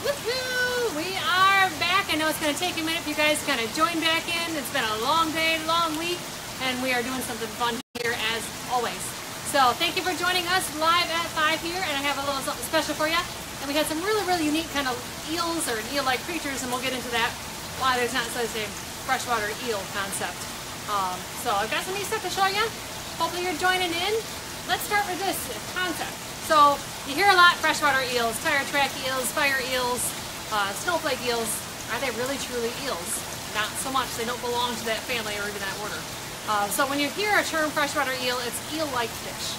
Woohoo! We are back. I know it's going to take a minute for you guys to kind of join back in. It's been a long day, long week, and we are doing something fun here as always. So thank you for joining us live at 5 here, and I have a little something special for you. And we had some really unique kind of eels or eel-like creatures, and we'll get into that why there's not such a freshwater eel concept. So I've got some neat stuff to show you. Hopefully you're joining in. Let's start with this concept. So you hear a lot freshwater eels, tire track eels, fire eels, snowflake eels. Are they really truly eels? Not so much. They don't belong to that family or even that order. So when you hear a term freshwater eel, it's eel-like fish.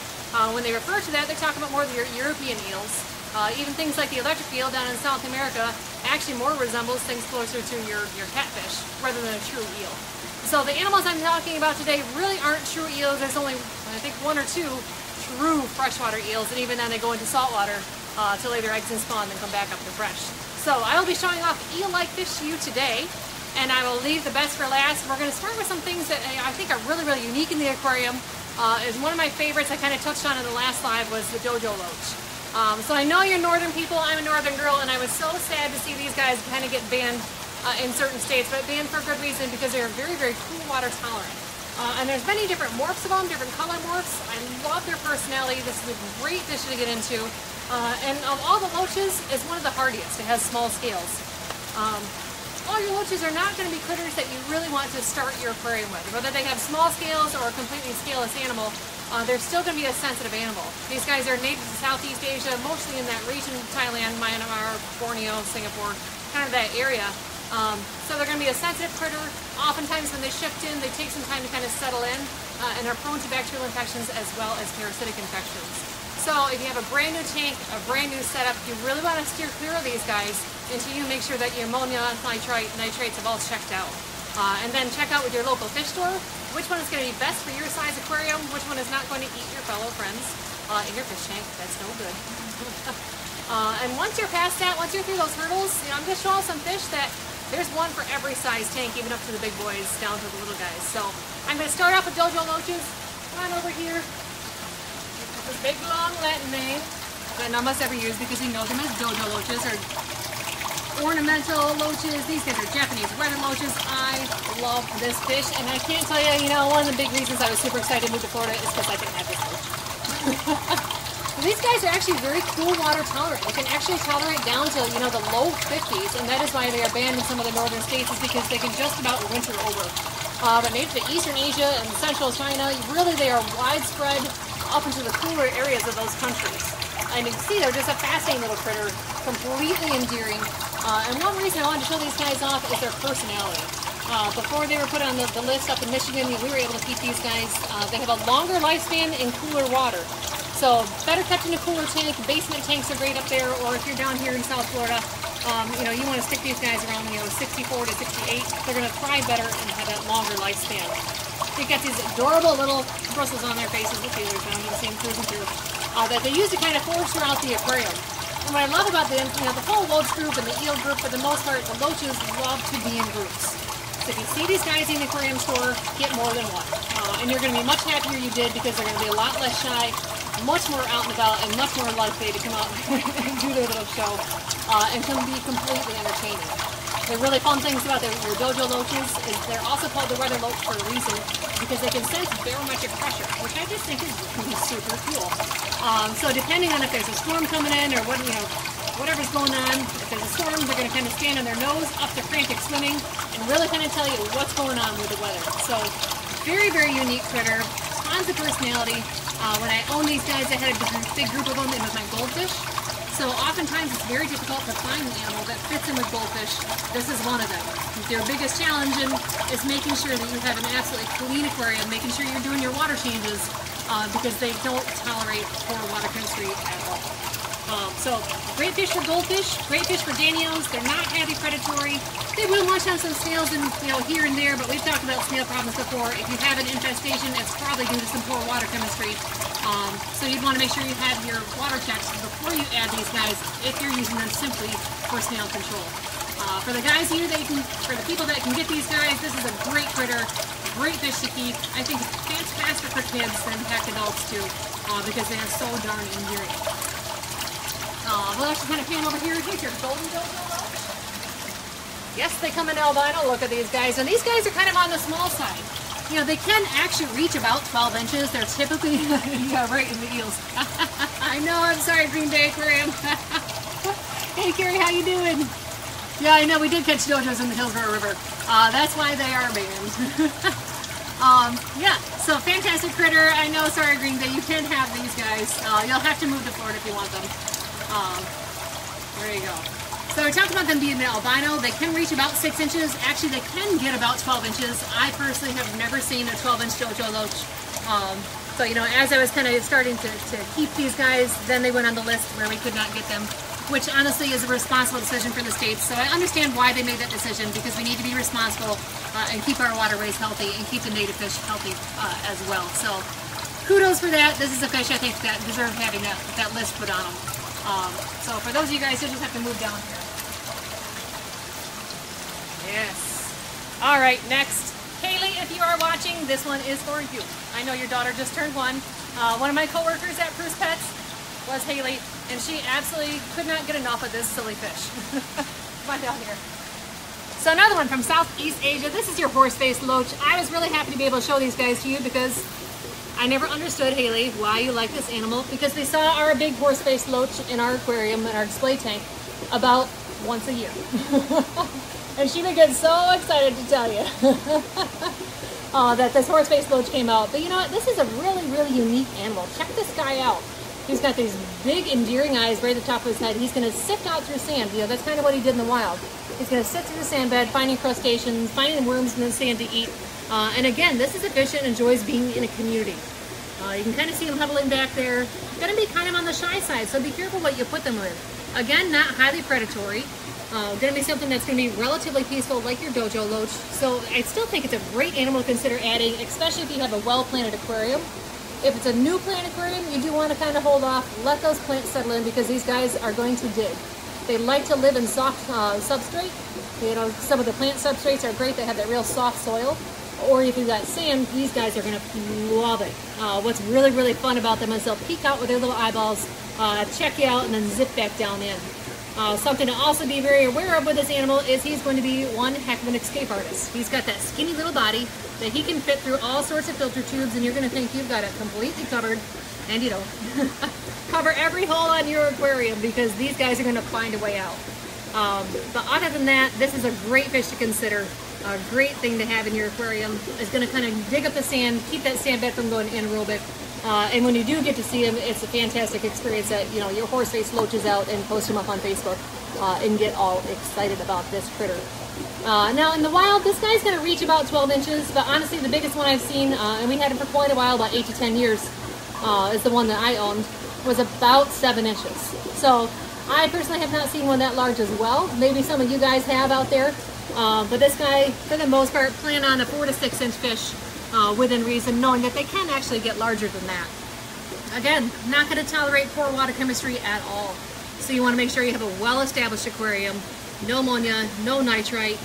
When they refer to that, they're talking about more of the European eels. Even things like the electric eel down in South America actually more resembles things closer to your catfish rather than a true eel. So the animals I'm talking about today really aren't true eels. There's only, I think, 1 or 2 true freshwater eels, and even then they go into saltwater to lay their eggs and spawn and come back up to fresh. So I will be showing off eel-like fish to you today, and I will leave the best for last. We're going to start with some things that I think are really unique in the aquarium. Is one of my favorites I kind of touched on in the last live was the dojo loach. So I know you're northern people, I'm a northern girl, and I was so sad to see these guys kind of get banned in certain states, but banned for good reason because they're very cool water tolerant. And there's many different morphs of them, different color morphs. I love their personality. This is a great fish to get into. And of all the loaches, it's one of the hardiest. It has small scales. All your loaches are not going to be critters that you really want to start your aquarium with. Whether they have small scales or a completely scaleless animal, they're still going to be a sensitive animal. These guys are native to Southeast Asia, mostly in that region, Thailand, Myanmar, Borneo, Singapore, kind of that area. So they're going to be a sensitive critter. Oftentimes when they shift in, they take some time to kind of settle in and are prone to bacterial infections as well as parasitic infections. So if you have a brand new tank, a brand new setup, you really want to steer clear of these guys until you make sure that your ammonia, nitrates have all checked out. And then check out with your local fish store which one is going to be best for your size aquarium, which one is not going to eat your fellow friends in your fish tank. That's no good. And once you're past that, once you're through those hurdles, you know, I'm going to show off some fish that there's one for every size tank, even up to the big boys, down to the little guys. So I'm going to start off with dojo loaches. Come on over here. This big long Latin name that none of us ever use because we know them as dojo loaches or ornamental loaches. These guys are Japanese weather loaches. I love this fish, and I can't tell you, one of the big reasons I was super excited to move to Florida is because I can have this fish. These guys are actually very cool water tolerant. They can actually tolerate down to, the low 50s, and that is why they are banned in some of the northern states, is because they can just about winter over. But native to Eastern Asia and Central China, really they are widespread up into the cooler areas of those countries. And you can see they're just a fascinating little critter, completely endearing. And one reason I wanted to show these guys off is their personality. Before they were put on the list up in Michigan, we were able to keep these guys. They have a longer lifespan in cooler water. So better kept in a cooler tank. Basement tanks are great up there, or if you're down here in South Florida, you want to stick these guys around 64 to 68. They're going to thrive better and have that longer lifespan. They've got these adorable little bristles on their faces, the feelers down, you can see them cruising through, that they use to kind of forage throughout the aquarium. And what I love about them, the whole loach group and the eel group, for the most part, the loaches love to be in groups. So if you see these guys in the aquarium store, get more than one. And you're going to be much happier you did, because they're going to be a lot less shy, much more out and about, and much more likely to come out and do their little show, and can be completely entertaining. The really fun things about your dojo loaches is they're also called the weather loach for a reason, because they can sense barometric pressure, which I just think is really super cool. So depending on if there's a storm coming in or whatever's going on, if there's a storm, they're going to kind of stand on their nose up to frantic swimming and really kind of tell you what's going on with the weather. So very unique critter, tons of personality. When I owned these guys, I had a big group of them in with my goldfish. So oftentimes it's very difficult to find an animal that fits in with goldfish. This is one of them. Their biggest challenge is making sure that you have an absolutely clean aquarium, making sure you're doing your water changes, because they don't tolerate poor water chemistry at all. So great fish for goldfish, great fish for danios. They're not heavy predatory. They will munch on some snails and here and there, but we've talked about snail problems before. If you have an infestation, it's probably due to some poor water chemistry. So you'd want to make sure you have your water checks before you add these guys if you're using them simply for snail control. For the guys here, for the people that can get these guys, this is a great critter, great fish to keep. I think it's faster for kids than heck adults too, because they are so darn endearing. we'll actually kind of pan over here. Here's your golden dojo loach. Yes, they come in albino. Look at these guys. And these guys are kind of on the small side. You know, they can actually reach about 12 inches. They're typically, yeah, right in the eels. I know, I'm sorry, Green Bay Aquarium. Hey, Carrie, how you doing? Yeah, I know, we did catch dojos in the Hillsborough River. That's why they are banned. Yeah, so fantastic critter. I know, sorry, Green Bay, you can't have these guys. You'll have to move to Florida if you want them. There you go. So we're talking about them being albino. They can reach about 6 inches. Actually, they can get about 12 inches. I personally have never seen a 12-inch dojo loach. So, you know, as I was kind of starting to keep these guys, then they went on the list where we could not get them, which honestly is a responsible decision for the states. So I understand why they made that decision, because we need to be responsible and keep our waterways healthy and keep the native fish healthy as well. So kudos for that. This is a fish I think that deserve having that list put on them. So for those of you guys, you'll just have to move down here. Yes. All right, next. Haley, if you are watching, this one is for you. I know your daughter just turned 1. One of my coworkers at Bruce Pets was Haley, and she absolutely could not get enough of this silly fish. Come on down here. So another one from Southeast Asia. This is your horse-faced loach. I was really happy to be able to show these guys to you because I never understood, Haley, why you like this animal, because they saw our big horse-faced loach in our aquarium, in our display tank, about once a year. And she would get so excited to tell you that this horse-faced loach came out. But you know what? This is a really, really unique animal. Check this guy out. He's got these big, endearing eyes right at the top of his head. He's going to sift out through sand. You know, that's kind of what he did in the wild. He's going to sift through the sand bed, finding crustaceans, finding worms in the sand to eat. And again, this is a fish that enjoys being in a community. You can kind of see him huddling back there. Going to be kind of on the shy side, so be careful what you put them with. Again, not highly predatory. Going to be something that's going to be relatively peaceful, like your dojo loach. So I still think it's a great animal to consider adding, especially if you have a well-planted aquarium. If it's a new plant aquarium, you do want to kind of hold off, let those plants settle in, because these guys are going to dig. They like to live in soft substrate. You know, some of the plant substrates are great. They have that real soft soil. Or if you've got sand, these guys are going to love it. What's really, really fun about them is they'll peek out with their little eyeballs, check you out, and then zip back down in. Something to also be very aware of with this animal is he's going to be one heck of an escape artist. He's got that skinny little body that he can fit through all sorts of filter tubes, and you're going to think you've got it completely covered, and you don't. Cover every hole on your aquarium, because these guys are going to find a way out. But other than that, this is a great fish to consider. A great thing to have in your aquarium. Is going to kind of dig up the sand, keep that sand bed from going anaerobic. And when you do get to see him, it's a fantastic experience that, you know, your horse-faced loaches out and post him up on Facebook and get all excited about this critter. Now in the wild, this guy's going to reach about 12 inches, but honestly the biggest one I've seen, and we had him for quite a while, about 8 to 10 years, is the one that I owned, was about 7 inches. So I personally have not seen one that large as well. Maybe some of you guys have out there. But this guy, for the most part, plan on a 4 to 6 inch fish within reason, knowing that they can actually get larger than that. Again, not going to tolerate poor water chemistry at all. So you want to make sure you have a well-established aquarium, no ammonia, no nitrite.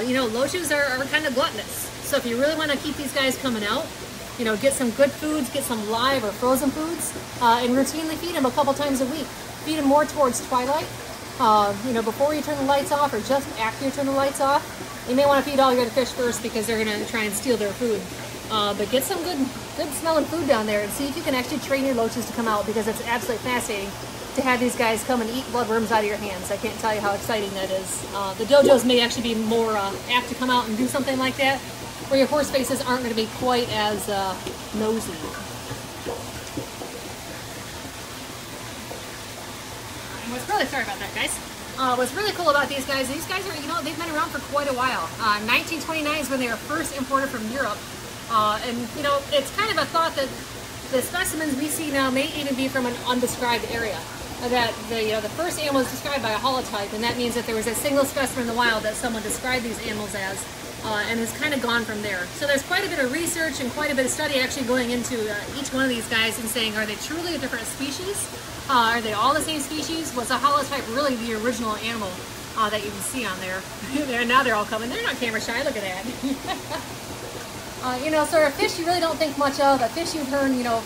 You know, loaches are kind of gluttonous. So if you really want to keep these guys coming out, you know, get some good foods, get some live or frozen foods, and routinely feed them a couple times a week. Feed them more towards twilight. You know, before you turn the lights off or just after you turn the lights off. You may want to feed all your other fish first, because they're going to try and steal their food. But get some good smelling food down there and see if you can actually train your loaches to come out, because it's absolutely fascinating to have these guys come and eat bloodworms out of your hands. I can't tell you how exciting that is. The dojos may actually be more apt to come out and do something like that, where your horse faces aren't going to be quite as nosy. What's really, sorry about that, guys. What's really cool about these guys are, you know, they've been around for quite a while. 1929 is when they were first imported from Europe. And, you know, it's kind of a thought that the specimens we see now may even be from an undescribed area. That the first animal was described by a holotype, and that means that there was a single specimen in the wild that someone described these animals as, and has kind of gone from there. So there's quite a bit of research and quite a bit of study actually going into each one of these guys and saying, are they truly a different species? Are they all the same species? Was a holotype really the original animal that you can see on there? Now they're all coming. They're not camera shy. Look at that. You know, so a fish you really don't think much of, a fish you've heard, you know,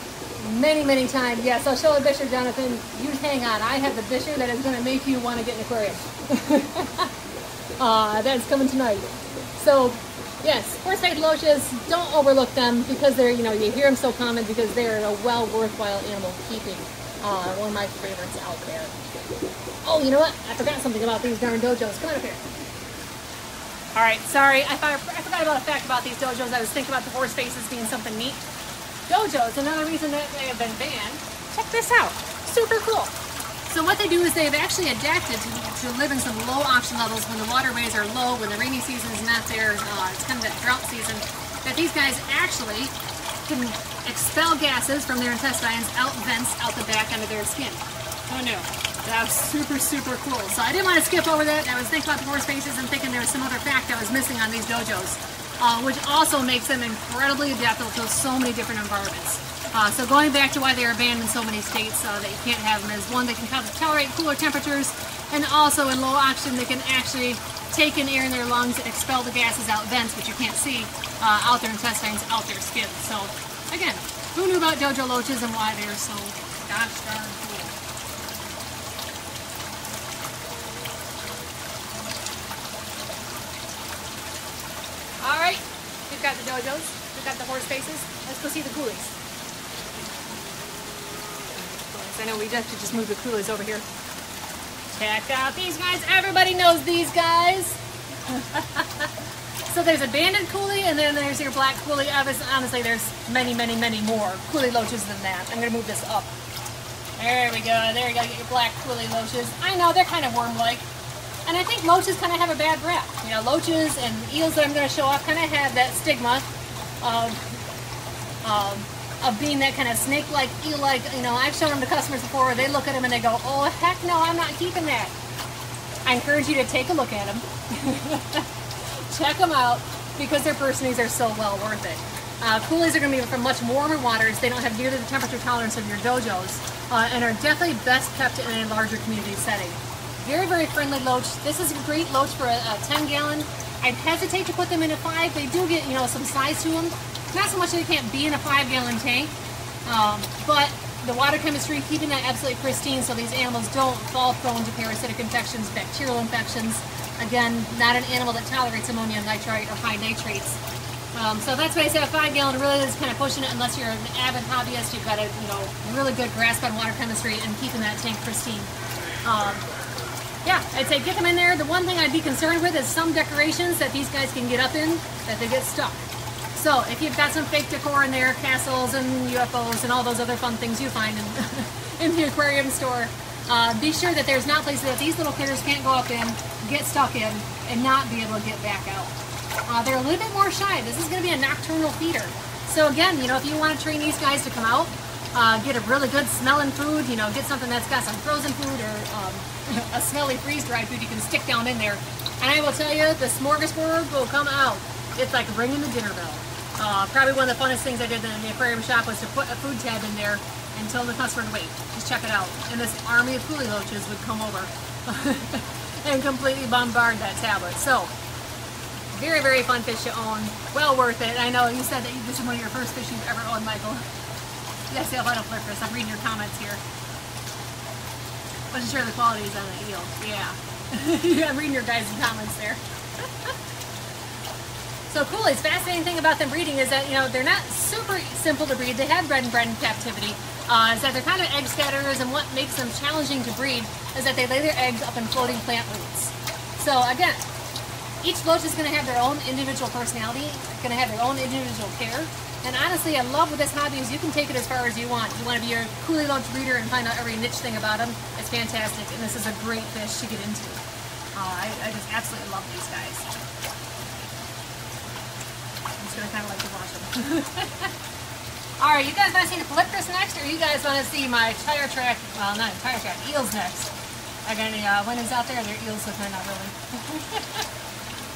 many times. Yes, I'll show a bisher, Jonathan. You hang on. I have the bisher that is going to make you want to get an aquarium. That's coming tonight. So, yes, horse-fed loaches, don't overlook them because they're, you know, you hear them so common because they're a well worthwhile animal keeping. One of my favorites out there. Oh, you know what? I forgot something about these darn dojos. Come on up here. All right, sorry. I forgot about a fact about these dojos. I was thinking about the horse faces being something neat. Dojos, another reason that they have been banned. Check this out. Super cool. So what they do is they've actually adapted to live in some low oxygen levels when the waterways are low, when the rainy season is not there, it's kind of that drought season, that these guys actually can expel gases from their intestines out vents out the back end of their skin. Who knew? That was super cool. So I didn't want to skip over that. I was thinking about the horse faces and thinking there was some other fact that was missing on these dojos, which also makes them incredibly adaptable to so many different environments. So going back to why they are banned in so many states that you can't have them is, one, they can tolerate cooler temperatures, and also in low oxygen they can actually take in air in their lungs and expel the gases out vents, which you can't see, out their intestines, out their skin. So again, who knew about dojo loaches and why they're so gosh darn cool? Alright, we've got the dojos, we've got the horse faces, let's go see the coolies. I know we have to just move the coolies over here. Check out these guys. Everybody knows these guys. So there's a banded coolie, and then there's your black coolie. Honestly, there's many more Kuhli Loaches than that. I'm going to move this up. There we go. There you go. Get your black Kuhli Loaches. I know, they're kind of worm-like. And I think loaches kind of have a bad rap. You know, loaches and eels that I'm going to show off kind of have that stigma of being that kind of snake-like, eel-like. You know, I've shown them to customers before. They look at them and they go, oh, heck no, I'm not keeping that. I encourage you to take a look at them. Check them out because their personings are so well worth it. Coolies are going to be from much warmer waters. They don't have nearly the temperature tolerance of your dojos and are definitely best kept in a larger community setting. Very friendly loach. This is a great loach for a 10-gallon. I'd hesitate to put them in a 5. They do get, you know, some size to them. Not so much that they can't be in a 5-gallon tank, but the water chemistry, keeping that absolutely pristine so these animals don't fall prone to parasitic infections, bacterial infections. Again, not an animal that tolerates ammonium nitrite or high nitrates. So that's why I say a 5-gallon really is kind of pushing it unless you're an avid hobbyist. You've got a, you know, really good grasp-fed water chemistry and keeping that tank pristine. Yeah, I'd say get them in there. The one thing I'd be concerned with is some decorations that these guys can get up in, that they get stuck. So if you've got some fake decor in there, castles and UFOs and all those other fun things you find in the aquarium store, be sure that there's not places that these little critters can't go up in, get stuck in, and not be able to get back out. They're a little bit more shy. This is going to be a nocturnal feeder. So again, you know, if you want to train these guys to come out, get a really good smelling food, you know, get something that's got some frozen food or a smelly freeze-dried food you can stick down in there. And I will tell you, the smorgasbord will come out. It's like ringing the dinner bell. Probably one of the funnest things I did in the aquarium shop was to put a food tab in there and tell the customer to wait. Just check it out. And this army of Kuhli Loaches would come over and completely bombard that tablet. So, very fun fish to own. Well worth it. I know you said that this is one of your first fish you've ever owned, Michael. Yes, I'll flip this. I'm reading your comments here. Wasn't sure the quality is on the eel. Yeah. I'm reading your guys' comments there. So coolies, fascinating thing about them breeding is that, you know, they're not super simple to breed. They have bred in captivity. Is that they're kind of egg scatterers, and what makes them challenging to breed is that they lay their eggs up in floating plant roots. So again, each loach is going to have their own individual personality, going to have their own individual care. And honestly, I love with this hobby is you can take it as far as you want. You want to be a Kuhli Loach breeder and find out every niche thing about them. It's fantastic, and this is a great fish to get into. I just absolutely love these guys. I'm just going to kind of like to watch them. Alright, you guys want to see the Polypterus next, or you guys want to see my tire track, well, not tire track, eels next? I got any winners out there? They're eels, so they're not really.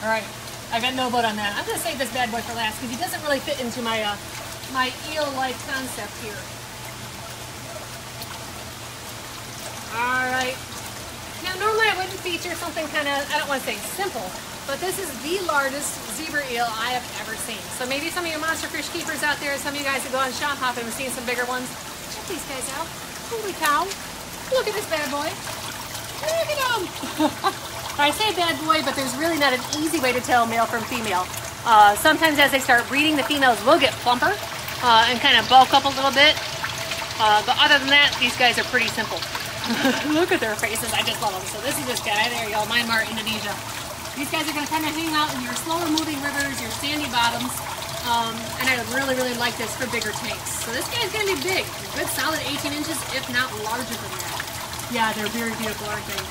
Alright. I got no vote on that. I'm going to save this bad boy for last because he doesn't really fit into my my eel-like concept here. Alright. Now normally I wouldn't feature something kind of, I don't want to say simple, but this is the largest zebra eel I have ever seen. So maybe some of your monster fish keepers out there, some of you guys that go on shop hopping and have seen some bigger ones, check these guys out. Holy cow. Look at this bad boy. Look at him. I say bad boy, but there's really not an easy way to tell male from female. Sometimes as they start breeding, the females will get plumper and kind of bulk up a little bit. But other than that, these guys are pretty simple. Look at their faces. I just love them. So this is this guy. There you go. Myanmar, Indonesia. These guys are going to kind of hang out in your slower moving rivers, your sandy bottoms. And I really, really like this for bigger tanks. So this guy's going to be big. A good solid 18 inches, if not larger than that. Yeah, they're very beautiful, aren't they?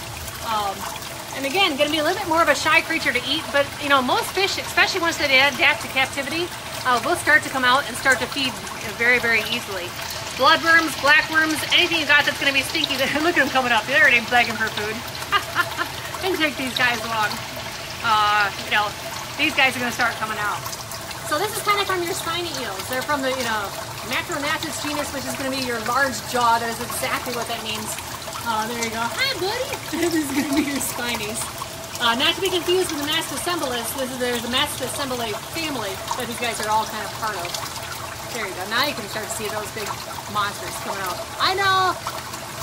And again, going to be a little bit more of a shy creature to eat. But, you know, most fish, especially once they adapt to captivity, will start to come out and start to feed very, very easily. Bloodworms, blackworms, anything you got that's going to be stinky. Look at them coming up. They're already begging for food. And take these guys along. You know, these guys are going to start coming out. So this is kind of from your spiny eels. They're from the, you know, Macronatus genus, which is going to be your large jaw. That is exactly what that means. There you go. Hi, buddy. This is going to be your spinies. Not to be confused with the Masticembulus. There's the Masticembulae family that these guys are all kind of part of. There you go. Now you can start to see those big monsters coming out. I know!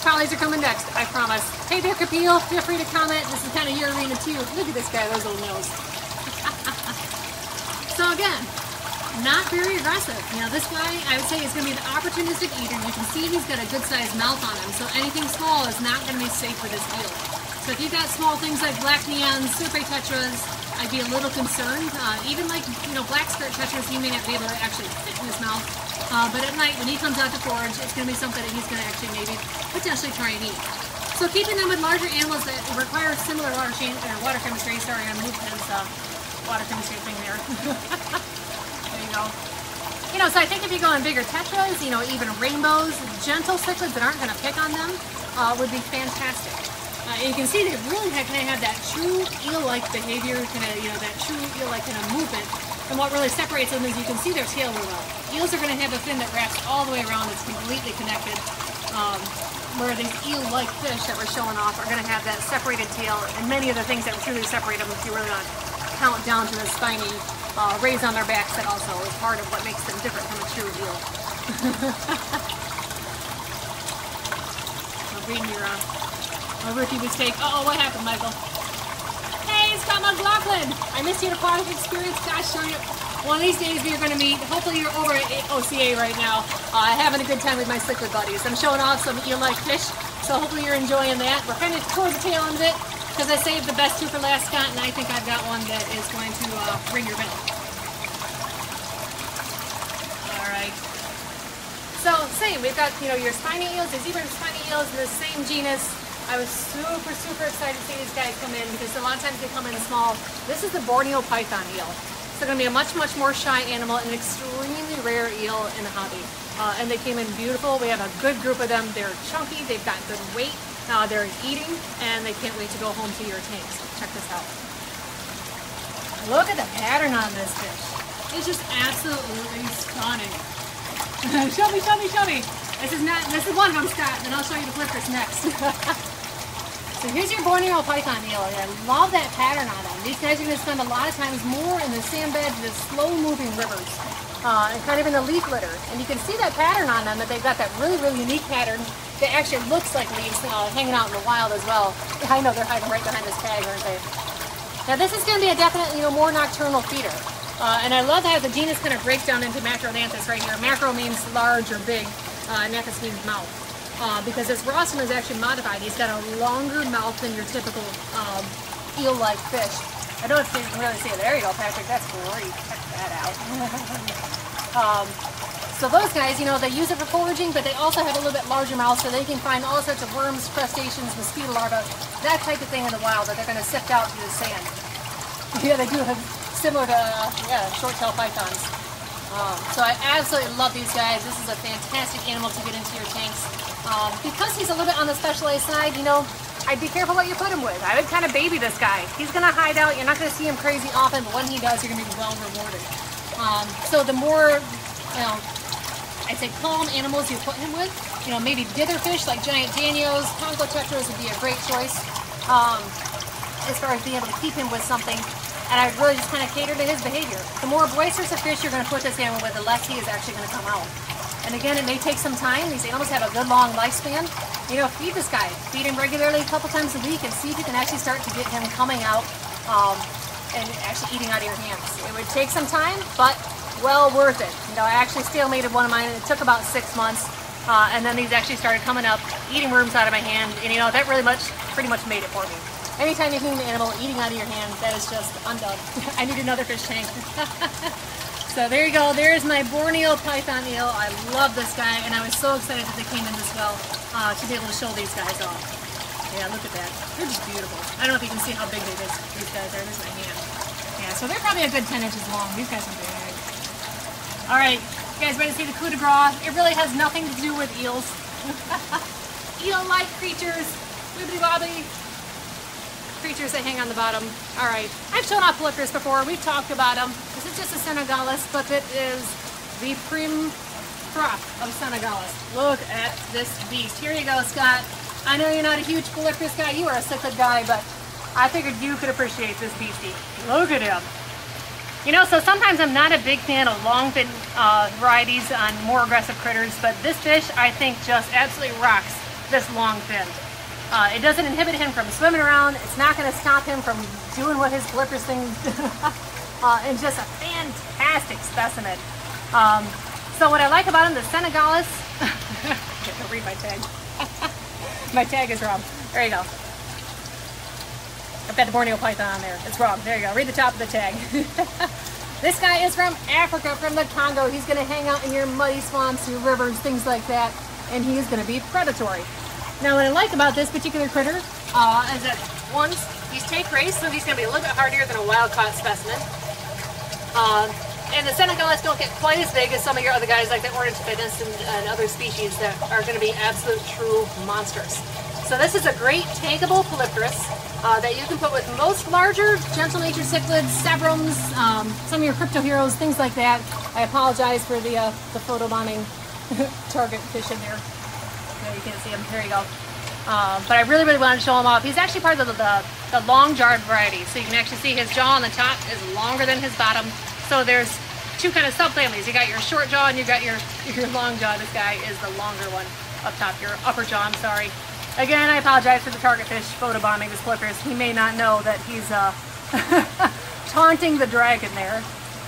Collies are coming next, I promise. Hey there, Capil. Feel free to comment. This is kind of your arena too. Look at this guy, those little nose. So again, not very aggressive. You know, this guy, I would say, is going to be an opportunistic eater. You can see he's got a good sized mouth on him, so anything small is not going to be safe for this eel. So if you've got small things like black neons, survey tetras, I'd be a little concerned. Even like, you know, black skirt tetras, he may not be able to actually fit in his mouth. But at night, when he comes out to forage, it's going to be something that he's going to actually maybe potentially try and eat. So keeping them with larger animals that require similar water chemistry. Sorry, I moved his water chemistry thing there. There you go. You know, so I think if you go on bigger tetras, you know, even rainbows, gentle cichlids that aren't going to pick on them would be fantastic. You can see they really kind of have that true eel-like behavior, kind of, you know, that true eel-like kind of movement. And what really separates them is you can see their tail really well. Eels are going to have a fin that wraps all the way around. It's completely connected. Where these eel-like fish that we're showing off are going to have that separated tail and many of the things that truly separate them if you really want to count down to the spiny rays on their backs that also is part of what makes them different from a true eel. I'm reading your a rookie mistake. Uh-oh, what happened, Michael? Hey, Scott McLaughlin! I missed your aquatic experience. Gosh darn it. One of these days we are going to meet. Hopefully you're over at OCA right now, having a good time with my cichlid buddies. I'm showing off some eel-like fish, so hopefully you're enjoying that. We're kind of towards the tail end of it, because I saved the best two for last, Scott, and I think I've got one that is going to ring your bell. Alright. So, same. We've got, you know, your spiny eels, the zebra spiny eels in the same genus. I was super, super excited to see these guys come in because a lot of times they come in small. This is the Borneo Python Eel. So they're going to be a much, much more shy animal and an extremely rare eel in the hobby. And they came in beautiful. We have a good group of them. They're chunky. They've got good weight. They're eating, and they can't wait to go home to your tanks. Check this out. Look at the pattern on this fish. It's just absolutely stunning. Show me, show me, show me. This is one of them, Scott, and I'll show you the flippers next. So here's your Borneo Python Eel. I love that pattern on them. These guys are going to spend a lot of times more in the sand beds, the slow-moving rivers, and kind of in the leaf litter. And you can see that pattern on them, that they've got that really, really unique pattern that actually looks like leaves hanging out in the wild as well. I know they're hiding right behind this tag, aren't they? Now this is going to be a definite, you know, more nocturnal feeder. And I love how the genus kind of breaks down into Macronanthus right here. Macro means large or big, Nanthus means mouth. Because this rostrum is actually modified. He's got a longer mouth than your typical eel-like fish. I don't know if you can really see it. There you go, Patrick. That's great. Check that out. So those guys, you know, they use it for foraging, but they also have a little bit larger mouth so they can find all sorts of worms, crustaceans, mosquito larvae, that type of thing in the wild that they're going to sift out through the sand. Yeah, they do have similar to short-tail pythons. So I absolutely love these guys. This is a fantastic animal to get into your tanks. Because he's a little bit on the specialized side, you know, I'd be careful what you put him with. I would kind of baby this guy. He's going to hide out. You're not going to see him crazy often, but when he does, you're going to be well rewarded. So the more, you know, I'd say calm animals you put him with, you know, maybe ditherfish like giant danios, Congo tetras would be a great choice as far as being able to keep him with something. And I really just kind of cater to his behavior. The more boisterous a fish you're going to put this animal with, the less he is actually going to come out. And And again, it may take some time. These animals have a good long lifespan. You know, feed this guy. Feed him regularly a couple times a week and see if you can actually start to get him coming out and actually eating out of your hands. It would take some time, but well worth it. You know, I actually stalemated one of mine and it took about 6 months. And then these actually started coming up, eating worms out of my hand. And you know, that pretty much made it for me. Anytime you see an animal eating out of your hand, that is just undone. I need another fish tank. So there you go. There's my Borneo Python Eel. I love this guy, and I was so excited that they came in this well to be able to show these guys off. Yeah, look at that. They're just beautiful. I don't know if you can see how big these guys are. There's my hand. Yeah, so they're probably a good 10 inches long. These guys are big. All right, you guys ready to see the coup de grace? It really has nothing to do with eels. Eel-like creatures, wibbly-wobbly creatures that hang on the bottom. All right, I've shown off polypterus before. We've talked about them. This is just a Senegalus, but it is the prim crop of Senegalus. Look at this beast. Here you go, Scott. I know you're not a huge polypterus guy. You are a cichlid guy, but I figured you could appreciate this beastie. Look at him. You know, so sometimes I'm not a big fan of longfin varieties on more aggressive critters, but this fish, I think, just absolutely rocks this longfin. It doesn't inhibit him from swimming around. It's not going to stop him from doing what his polypterus thing and just a fantastic specimen. So what I like about him, the Senegalus, I have to read my tag. My tag is wrong. There you go. I've got the Borneo Python on there. It's wrong. There you go. Read the top of the tag. This guy is from Africa, from the Congo. He's going to hang out in your muddy swamps, your rivers, things like that, and he is going to be predatory. Now, what I like about this particular critter is that, one, he's tank raised, so he's going to be a little bit hardier than a wild-caught specimen. And the Senegalus don't get quite as big as some of your other guys, like the orange fitness and other species that are going to be absolute true monsters. So this is a great tankable polypterus that you can put with most larger gentle-natured cichlids, sebrums, some of your crypto heroes, things like that. I apologize for the photo bombing target fish in there. No, you can't see him. There you go. But I really wanted to show him off. He's actually part of the long-jawed variety. So you can actually see his jaw on the top is longer than his bottom. So there's two kind of subfamilies. You got your short jaw and you got your long jaw. This guy is the longer one up top, your upper jaw, I'm sorry. Again, I apologize for the target fish photobombing this polypterus. He may not know that he's taunting the dragon there.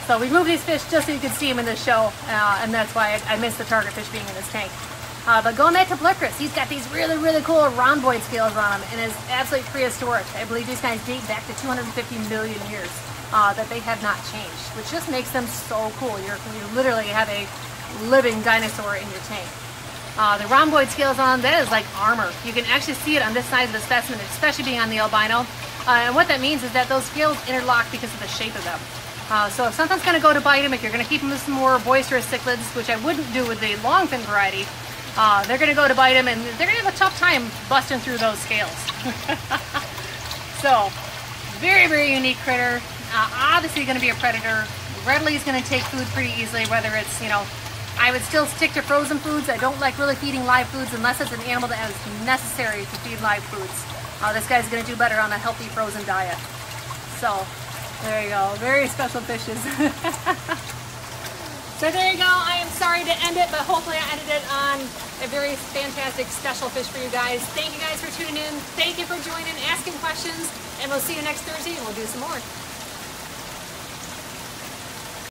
So we moved these fish just so you could see him in this show, and that's why I missed the target fish being in this tank. But going back to polypterus, he's got these really cool rhomboid scales on him and is absolutely prehistoric. I believe these guys date back to 250 million years that they have not changed, which just makes them so cool. You literally have a living dinosaur in your tank. The rhomboid scales on that is like armor. You can actually see it on this side of the specimen, especially being on the albino. And what that means is that those scales interlock because of the shape of them. So if something's going to go to bite him, if you're going to keep him with some more boisterous cichlids, which I wouldn't do with the longfin variety, they're going to go to bite him and they're going to have a tough time busting through those scales. So, very unique critter. Obviously going to be a predator. Readily is going to take food pretty easily, whether it's, you know, I would still stick to frozen foods. I don't like really feeding live foods unless it's an animal that is necessary to feed live foods. This guy's going to do better on a healthy frozen diet. So, there you go. Very special fishes. So there you go. I am sorry to end it, but hopefully I ended it on a very fantastic special fish for you guys. Thank you guys for tuning in. Thank you for joining, asking questions, and we'll see you next Thursday and we'll do some more.